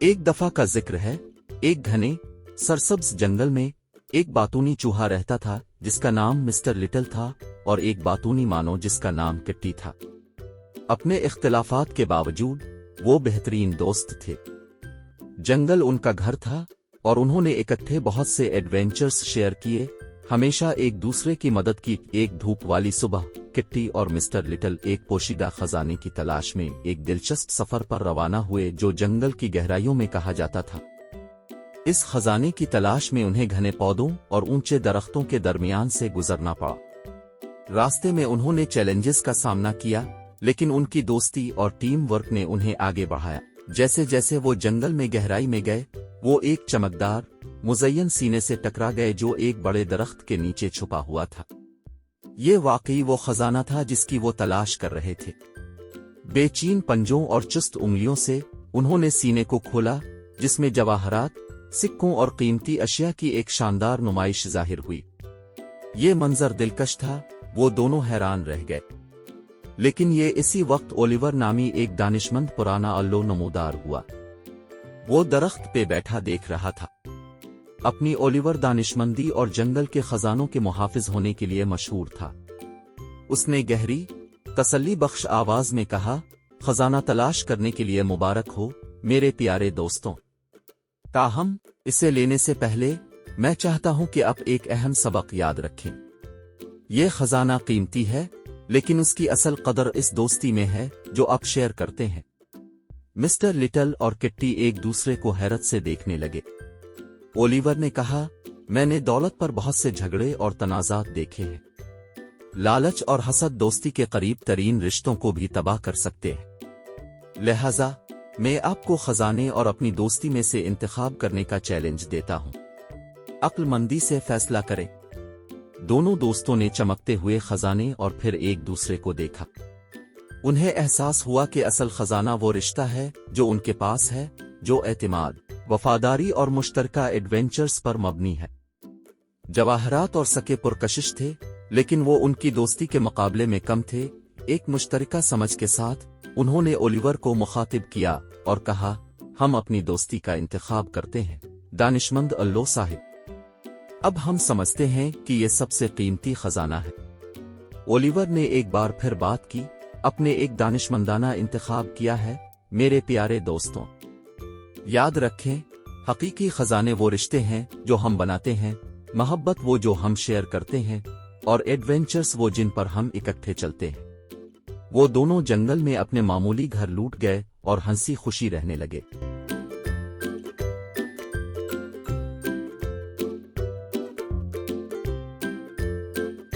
एक दफा का जिक्र है, एक घने सरसब्ज जंगल में एक बातूनी चूहा रहता था जिसका नाम मिस्टर लिटिल था, और एक बातूनी मानो जिसका नाम किट्टी था। अपने इख्तिलाफात के बावजूद वो बेहतरीन दोस्त थे। जंगल उनका घर था और उन्होंने इकट्ठे बहुत से एडवेंचर्स शेयर किए, हमेशा एक दूसरे की मदद की। एक धूप वाली सुबह किट्टी और मिस्टर लिटिल एक पोशीदा खजाने की तलाश में एक दिलचस्प सफर पर रवाना हुए जो जंगल की गहराइयों में कहा जाता था। इस खजाने की तलाश में उन्हें घने पौधों और ऊंचे दरख्तों के दरमियान से गुजरना पड़ा। रास्ते में उन्होंने चैलेंजेस का सामना किया, लेकिन उनकी दोस्ती और टीम वर्क ने उन्हें आगे बढ़ाया। जैसे जैसे वो जंगल में गहराई में गए, वो एक चमकदार मुज़य्यन सीने से टकरा गए जो एक बड़े दरख्त के नीचे छुपा हुआ था। ये वाकई वो खजाना था जिसकी वो तलाश कर रहे थे। बेचैन पंजों और चुस्त उंगलियों से उन्होंने सीने को खोला, जिसमें जवाहरात, सिक्कों और कीमती अशिया की एक शानदार नुमाइश जाहिर हुई। ये मंजर दिलकश था, वो दोनों हैरान रह गए। लेकिन ये इसी वक्त ओलिवर नामी एक दानिशमंद पुराना अल्लो नमूदार हुआ। वो दरख्त पे बैठा देख रहा था। अपनी ओलिवर दानिशमंदी और जंगल के खजानों के मुहाफिज होने के लिए मशहूर था। उसने गहरी तसल्ली बख्श आवाज में कहा, खजाना तलाश करने के लिए मुबारक हो मेरे प्यारे दोस्तों। ताहम इसे लेने से पहले मैं चाहता हूं कि आप एक अहम सबक याद रखें। यह खजाना कीमती है, लेकिन उसकी असल कदर इस दोस्ती में है जो आप शेयर करते हैं। मिस्टर लिटिल और किट्टी एक दूसरे को हैरत से देखने लगे। ओलिवर ने कहा, मैंने दौलत पर बहुत से झगड़े और तनाज़ात देखे हैं। लालच और हसद दोस्ती के करीब तरीन रिश्तों को भी तबाह कर सकते हैं। लिहाजा मैं आपको खजाने और अपनी दोस्ती में से इंतखाब करने का चैलेंज देता हूं। अक्लमंदी से फैसला करें। दोनों दोस्तों ने चमकते हुए खजाने और फिर एक दूसरे को देखा। उन्हें एहसास हुआ कि असल खजाना वो रिश्ता है जो उनके पास है, जो एतमाद, वफादारी और मुश्तरका एडवेंचर्स पर मबनी है। जवाहरात और सके पुरकशिश थे, लेकिन वो उनकी दोस्ती के मुकाबले में कम थे। एक मुश्तरका समझ के साथ उन्होंने ओलिवर को मुखातिब किया और कहा, हम अपनी दोस्ती का इंतखाब करते हैं दानिशमंद अल्लो साहिब। अब हम समझते हैं कि ये सबसे कीमती खजाना है। ओलिवर ने एक बार फिर बात की, अपने एक दानिशमंदाना इंतखाब किया है मेरे प्यारे दोस्तों। याद रखें, हकीकी खजाने वो रिश्ते हैं जो हम बनाते हैं, मोहब्बत वो जो हम शेयर करते हैं, और एडवेंचर्स वो जिन पर हम इकट्ठे चलते हैं। वो दोनों जंगल में अपने मामूली घर लूट गए और हंसी खुशी रहने लगे।